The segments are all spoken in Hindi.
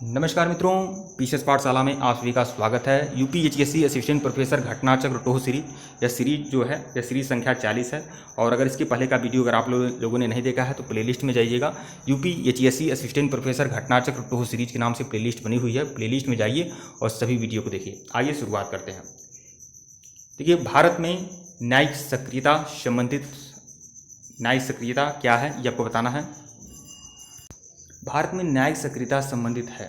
नमस्कार मित्रों, पीसीएस पाठशाला में आप सभी का स्वागत है। UPHSC assistant professor Ghatnachakra टोह series यह सीरीज जो है यह सीरीज संख्या 40 है। और अगर इसके पहले का वीडियो अगर आप लोगों ने नहीं देखा है तो प्लेलिस्ट में जाइएगा। UPHSC assistant professor Ghatnachakra टोह series के नाम से प्लेलिस्ट बनी हुई है, प्लेलिस्ट में जाइए और सभी वीडियो को देखिए। आइए शुरुआत करते हैं। देखिए, भारत में न्यायिक सक्रियता क्या है ये आपको बताना है। भारत में न्यायिक सक्रियता संबंधित है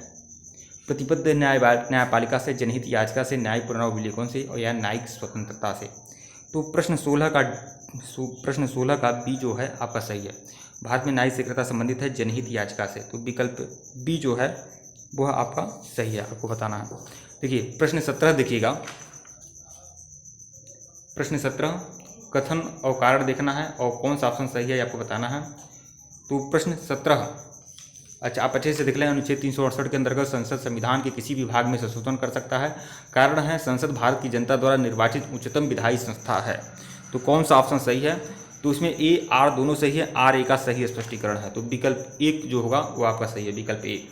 प्रतिबद्ध न्यायपालिका से, जनहित याचिका से, न्यायिक पुनरावलोकन से और या न्यायिक स्वतंत्रता से। तो प्रश्न 16 का बी जो है आपका सही है। भारत में न्यायिक सक्रियता संबंधित है जनहित याचिका से, तो विकल्प बी जो है वह आपका सही है, आपको बताना है। देखिए प्रश्न 17 देखिएगा। प्रश्न 17 कथन और कारण देखना है और कौन सा ऑप्शन सही है आपको बताना है। तो प्रश्न 17 अच्छा आप अच्छे से देख लें। अनुच्छेद 368 के अंतर्गत संसद संविधान के किसी भी भाग में संशोधन कर सकता है। कारण है संसद भारत की जनता द्वारा निर्वाचित उच्चतम विधायी संस्था है। तो कौन सा ऑप्शन सही है? तो इसमें ए आर दोनों सही है, आर ए का सही स्पष्टीकरण है। तो विकल्प 1 जो होगा वो आपका सही है, विकल्प 1।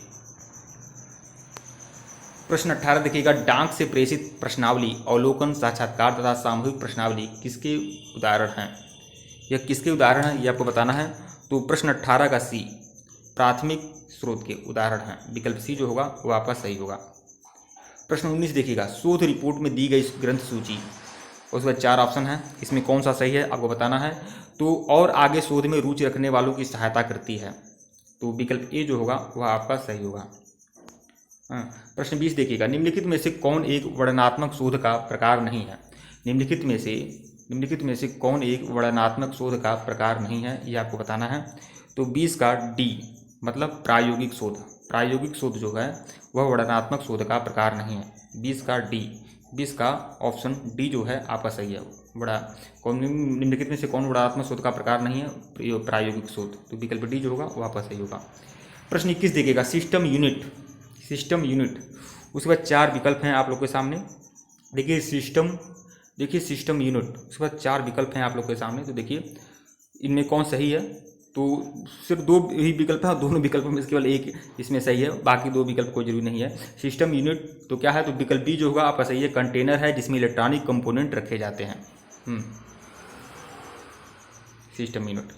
प्रश्न 18 देखिएगा। डाक से प्रेषित प्रश्नावली, अवलोकन, साक्षात्कार तथा सामूहिक प्रश्नावली किसके उदाहरण हैं? यह किसके उदाहरण हैं ये आपको बताना है। तो प्रश्न 18 का सी प्राथमिक स्रोत के उदाहरण हैं, विकल्प सी जो होगा वो आपका सही होगा। प्रश्न 19 देखिएगा। शोध रिपोर्ट में दी गई ग्रंथ सूची, उसके बाद 4 ऑप्शन है, इसमें कौन सा सही है आपको बताना है। तो और आगे शोध में रुचि रखने वालों की सहायता करती है, तो विकल्प ए जो होगा वह आपका सही होगा। प्रश्न 20 देखिएगा। निम्नलिखित में से कौन एक वर्णनात्मक शोध का प्रकार नहीं है? निम्नलिखित में से कौन एक वर्णनात्मक शोध का प्रकार नहीं है ये आपको बताना है। तो 20 का डी मतलब प्रायोगिक शोध। प्रायोगिक शोध जो है वह वर्णनात्मक शोध का प्रकार नहीं है। 20 का डी, 20 का ऑप्शन डी जो है आपका सही है। निम्नलिखित में से कौन वर्णनात्मक शोध का प्रकार नहीं है? प्रायोगिक शोध, तो विकल्प डी जो होगा वो आपका सही होगा। प्रश्न 21 देखिएगा। सिस्टम यूनिट, उसके बाद 4 विकल्प हैं आप लोग के सामने। देखिए सिस्टम यूनिट, उसके बाद 4 विकल्प हैं आप लोग के सामने। तो देखिए इनमें कौन सही है? तो सिर्फ 2 ही विकल्प हैं, दोनों विकल्पों में से केवल एक इसमें सही है, बाकी 2 विकल्प कोई जरूरी नहीं है। सिस्टम यूनिट तो क्या है? तो विकल्प बी जो होगा आपका सही है। कंटेनर है जिसमें इलेक्ट्रॉनिक कंपोनेंट रखे जाते हैं। सिस्टम यूनिट,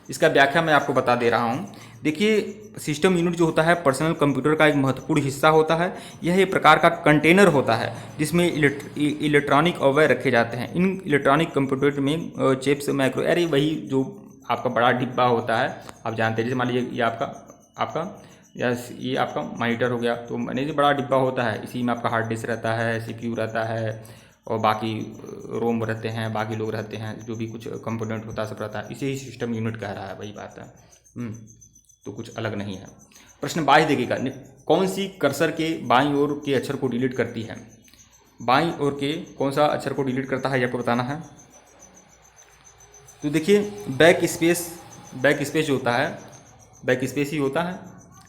इसका व्याख्या मैं आपको बता दे रहा हूँ। देखिए सिस्टम यूनिट जो होता है पर्सनल कंप्यूटर का एक महत्वपूर्ण हिस्सा होता है। यह एक प्रकार का कंटेनर होता है जिसमें इलेक्ट्रॉनिक अवयव रखे जाते हैं। इन इलेक्ट्रॉनिक कंप्यूटर में चिप्स, माइक्रो, अरे वही जो आपका बड़ा डिब्बा होता है, आप जानते हैं। जैसे मान लीजिए ये आपका ये आपका मॉनिटर हो गया, तो मैंने बड़ा डिब्बा होता है, इसी में आपका हार्ड डिस्क रहता है, CPU रहता है और बाकी रोम रहते हैं, बाकी लोग रहते हैं, जो भी कुछ कंपोनेंट होता है सब रहता है। इसे ही सिस्टम यूनिट कह रहा है, वही बात है। तो कुछ अलग नहीं है। प्रश्न 22 देखिएगा। कौन सी कर्सर के बाईं ओर के अक्षर को डिलीट करती है? बाईं ओर के कौन सा अक्षर को डिलीट करता है ये आपको बताना है। तो देखिए बैक स्पेस जो होता है, बैक स्पेस ही होता है।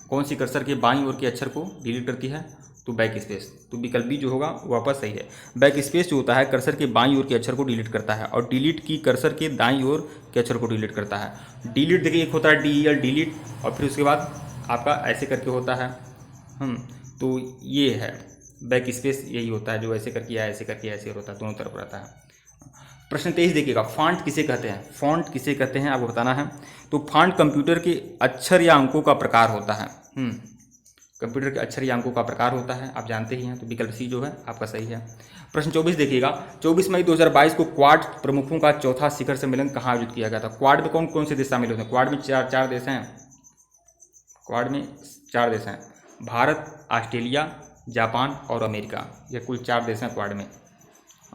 कौन सी कर्सर के बाईं ओर के अक्षर को डिलीट करती है? तो बैक स्पेस, तो विकल्प बी जो होगा वो वापस सही है। बैक स्पेस जो होता है कर्सर के बाईं ओर के अक्षर को डिलीट करता है, और डिलीट की कर्सर के दाईं ओर के अक्षर को डिलीट करता है। डिलीट देखिए एक होता है DEL डिलीट, और फिर उसके बाद आपका ऐसे करके होता है। तो ये है बैक स्पेस, यही होता है जो ऐसे करके या ऐसे करके ऐसे होता है, दोनों तरफ रहता है। प्रश्न 23 देखिएगा। फॉन्ट किसे कहते हैं? फॉन्ट किसे कहते हैं आपको बताना है। तो फॉन्ट कंप्यूटर के अक्षर या अंकों का प्रकार होता है। कंप्यूटर के अक्षर या अंकों का प्रकार होता है, आप जानते ही हैं। तो विकल्प सी जो है आपका सही है। प्रश्न 24 देखिएगा। 24 मई 2022 को क्वाड प्रमुखों का चौथा शिखर सम्मेलन कहाँ आयोजित किया गया था? क्वाड में कौन कौन से देश शामिल होते हैं? क्वाड में चार देश हैं। क्वाड में 4 देश हैं, भारत, ऑस्ट्रेलिया, जापान और अमेरिका। ये कुल 4 देश हैं क्वाड में।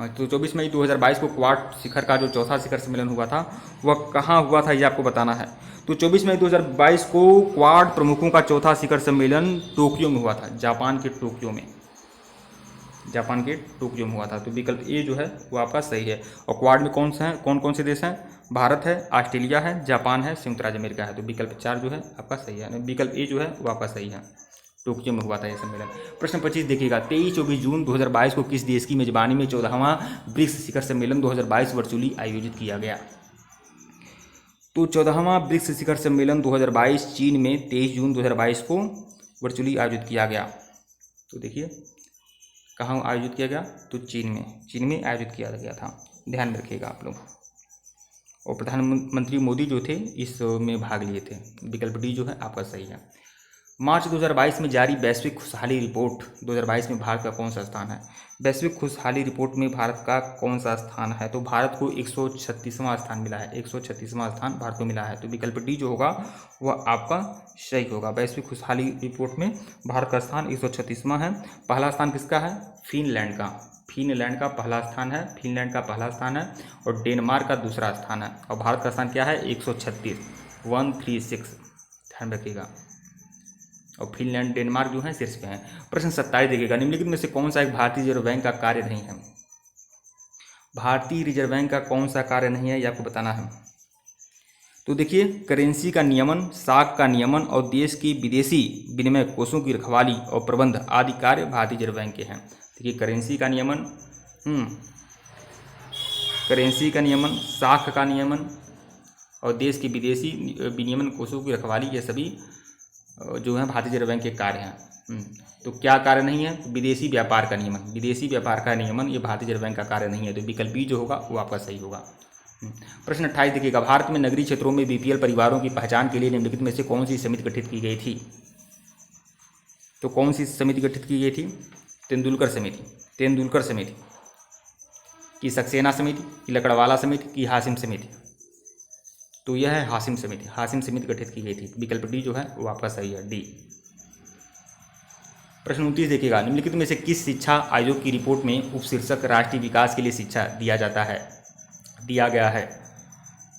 तो 24 मई 2022 को क्वाड शिखर का जो चौथा शिखर सम्मेलन हुआ था वह कहाँ हुआ था ये आपको बताना है। तो 24 मई 2022 को क्वाड प्रमुखों का चौथा शिखर सम्मेलन टोक्यो में हुआ था, जापान के टोक्यो में हुआ था। तो विकल्प ए जो है वो आपका सही है। और क्वाड में कौन कौन से देश हैं? भारत है, ऑस्ट्रेलिया है, जापान है, संयुक्त राज्य अमेरिका है। तो विकल्प 4 जो है आपका सही है, विकल्प ए जो है वो आपका सही है। टोक्यो में हुआ था यह सम्मेलन। प्रश्न 25 देखिएगा। 23-24 जून 2022 को किस देश की मेजबानी में 14वां ब्रिक्स शिखर सम्मेलन 2022 वर्चुअली आयोजित किया गया? तो 14वां ब्रिक्स शिखर सम्मेलन 2022 चीन में 23 जून 2022 को वर्चुअली आयोजित किया गया? तो देखिए कहाँ आयोजित किया गया? तो चीन में आयोजित किया गया था, ध्यान में रखिएगा आप लोग। और प्रधानमंत्री मोदी जो थे इस में भाग लिए थे। विकल्प डी जो है आपका सही है। मार्च 2022 में जारी वैश्विक खुशहाली रिपोर्ट 2022 में भारत का कौन सा स्थान है? वैश्विक खुशहाली रिपोर्ट में भारत का कौन सा स्थान है? तो भारत को 136वां स्थान मिला है, 136वां स्थान भारत को मिला है। तो विकल्प डी जो होगा वह आपका सही होगा। वैश्विक खुशहाली रिपोर्ट में भारत का स्थान 136वां है। पहला स्थान किसका है? फिनलैंड का पहला स्थान है, फिनलैंड का पहला स्थान है और डेनमार्क का दूसरा स्थान है। और भारत का स्थान क्या है? 136, 136, ध्यान रखिएगा। और फिनलैंड डेनमार्क जो है शीर्ष पे हैं। प्रश्न 27 देखिएगा, निम्नलिखित में से कौन सा एक भारतीय रिजर्व बैंक का कार्य नहीं है? भारतीय रिजर्व बैंक का कौन सा कार्य नहीं है ये आपको बताना है। तो देखिए करेंसी का नियमन, साख का नियमन और देश की विदेशी विनिमय कोषों की रखवाली और प्रबंध आदि कार्य भारतीय रिजर्व बैंक के हैं। देखिए करेंसी का नियमन, साख का नियमन और देश की विदेशी विनिमय कोषों की रखवाली, ये सभी जो है भारतीय रिजर्व बैंक के कार्य हैं। तो क्या कार्य नहीं है? विदेशी व्यापार का नियमन ये भारतीय रिजर्व बैंक का कार्य नहीं है। तो विकल्प बी जो होगा वो आपका सही होगा। प्रश्न 28 देखिएगा, भारत में नगरीय क्षेत्रों में बीपीएल परिवारों की पहचान के लिए निम्नलिखित में से कौन सी समिति गठित की गई थी? तो कौन सी समिति गठित की गई थी? तेंदुलकर समिति की, सक्सेना समिति की, लकड़वाला समिति की, हासिम समिति? तो यह है हासिम समिति गठित की गई थी। विकल्प डी जो है वो आपका सही है, डी। प्रश्न 29 देखिएगा, निम्नलिखित में से किस शिक्षा आयोग की रिपोर्ट में उपशीर्षक राष्ट्रीय विकास के लिए शिक्षा दिया गया है?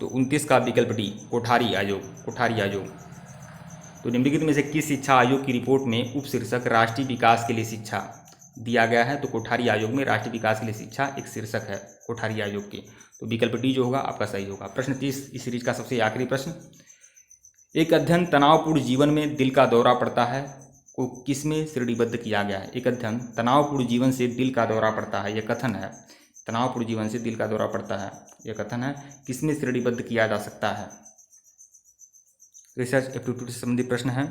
तो 29 का विकल्प डी, कोठारी आयोग। तो निम्नलिखित में से किस शिक्षा आयोग की रिपोर्ट में उपशीर्षक राष्ट्रीय विकास के लिए शिक्षा दिया गया है? तो कोठारी आयोग में राष्ट्रीय विकास के लिए शिक्षा एक शीर्षक है कोठारी आयोग की। तो विकल्प डी जो होगा आपका सही होगा। प्रश्न 30 इस सीरीज का सबसे आखिरी प्रश्न, एक अध्ययन तनावपूर्ण जीवन में दिल का दौरा पड़ता है को किस में श्रेणीबद्ध किया गया है? एक अध्ययन तनावपूर्ण जीवन से दिल का दौरा पड़ता है, यह कथन है। तनावपूर्ण जीवन से दिल का दौरा पड़ता है, यह कथन है, किस में श्रेणीबद्ध किया जा सकता है? रिसर्च एप्टीट्यूड से संबंधित प्रश्न है।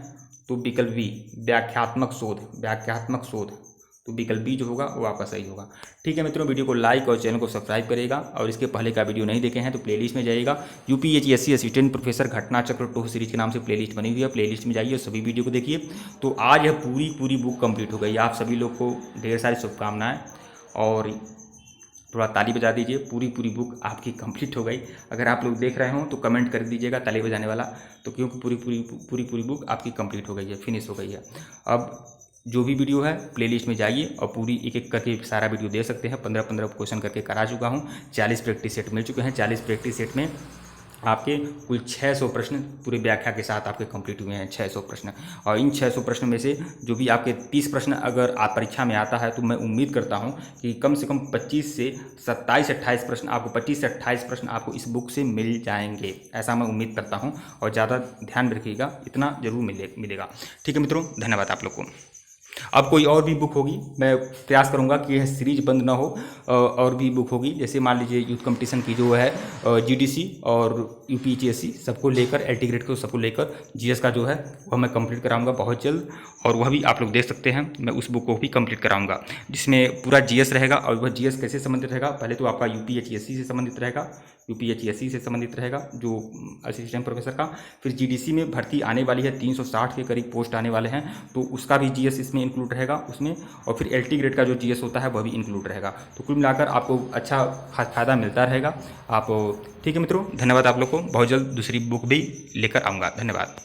तो विकल्प बी, व्याख्यात्मक शोध। तो विकल्प बी जो होगा वो आपका सही होगा। ठीक है मित्रों, वीडियो को लाइक और चैनल को सब्सक्राइब करेगा। और इसके पहले का वीडियो नहीं देखे हैं तो प्लेलिस्ट में जाइएगा, यूपीएचएससी असिस्टेंट प्रोफेसर घटना चक्र 2 सीरीज के नाम से प्लेलिस्ट बनी हुई है, प्लेलिस्ट में जाइए और सभी वीडियो को देखिए। तो आज यह पूरी बुक कंप्लीट हो गई। आप सभी लोग को ढेर सारी शुभकामनाएँ और थोड़ा ताली बजा दीजिए। पूरी बुक आपकी कंप्लीट हो गई। अगर आप लोग देख रहे हो तो कमेंट कर दीजिएगा ताली बजाने वाला, तो क्योंकि पूरी बुक आपकी कंप्लीट हो गई है, फिनिश हो गई है। अब जो भी वीडियो है प्लेलिस्ट में जाइए और पूरी एक करके सारा वीडियो दे सकते हैं। 15 क्वेश्चन करके करा चुका हूँ। 40 प्रैक्टिस सेट मिल चुके हैं। 40 प्रैक्टिस सेट में आपके कुल 600 प्रश्न पूरे व्याख्या के साथ आपके कंप्लीट हुए हैं, 600 प्रश्न। और इन 600 प्रश्न में से जो भी आपके 30 प्रश्न अगर आप परीक्षा में आता है तो मैं उम्मीद करता हूं कि कम से कम 25 से 27-28 प्रश्न आपको 25 से 28 प्रश्न आपको इस बुक से मिल जाएंगे, ऐसा मैं उम्मीद करता हूं। और ज़्यादा ध्यान रखिएगा, इतना जरूर मिलेगा। ठीक है मित्रों, धन्यवाद आप लोग को। अब कोई और भी बुक होगी, मैं प्रयास करूंगा कि यह सीरीज बंद ना हो। और भी बुक होगी, जैसे मान लीजिए यूथ कंपटीशन की जो है जीडीसी और यूपीएचएससी सबको लेकर, एलटी ग्रेड को सबको लेकर जीएस का जो है वह मैं कंप्लीट कराऊंगा बहुत जल्द। और वह भी आप लोग देख सकते हैं, मैं उस बुक को भी कंप्लीट कराऊंगा जिसमें पूरा जीएस रहेगा। और वह जीएस कैसे संबंधित रहेगा? पहले तो आपका यूपीएचएससी से संबंधित रहेगा, जो असिस्टेंट प्रोफेसर का। फिर जीडीसी में भर्ती आने वाली है, 360 के करीब पोस्ट आने वाले हैं, तो उसका भी जीएस इसमें इंक्लूड रहेगा उसमें। और फिर एलटी ग्रेड का जो जीएस होता है वह भी इंक्लूड रहेगा। तो कुल मिलाकर आपको अच्छा फायदा मिलता रहेगा। आप ठीक है मित्रों, धन्यवाद आप लोग को। बहुत जल्द दूसरी बुक भी लेकर आऊँगा। धन्यवाद।